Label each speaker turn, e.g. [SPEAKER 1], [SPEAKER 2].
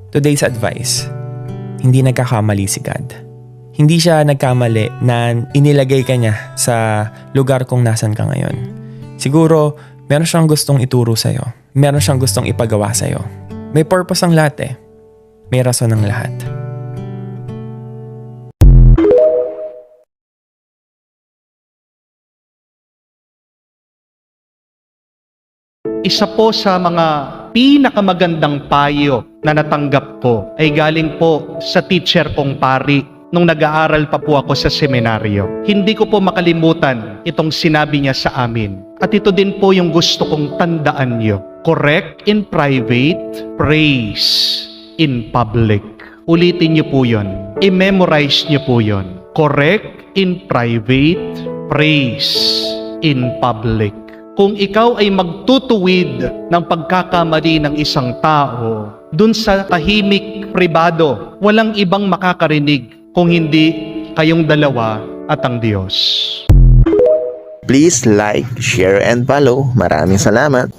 [SPEAKER 1] Today's advice, hindi nagkakamali si God. Hindi siya nagkamali na inilagay ka niya sa lugar kung nasan ka ngayon. Siguro, meron siyang gustong ituro sa'yo. Meron siyang gustong ipagawa sa'yo. May purpose ang lahat eh. May rason ang lahat.
[SPEAKER 2] Isa po sa mga pinakamagandang payo na natanggap ko ay galing po sa teacher kong pari nung nag-aaral pa po ako sa seminaryo. Hindi ko po makalimutan itong sinabi niya sa amin. At ito din po yung gusto kong tandaan niyo. Correct in private, praise in public. Ulitin niyo po yun. I-memorize niyo po yun. Correct in private, praise in public. Kung ikaw ay magtutuwid ng pagkakamali ng isang tao, dun sa tahimik pribado, walang ibang makakarinig kung hindi kayong dalawa at ang Diyos.
[SPEAKER 3] Please like, share, and follow. Maraming salamat.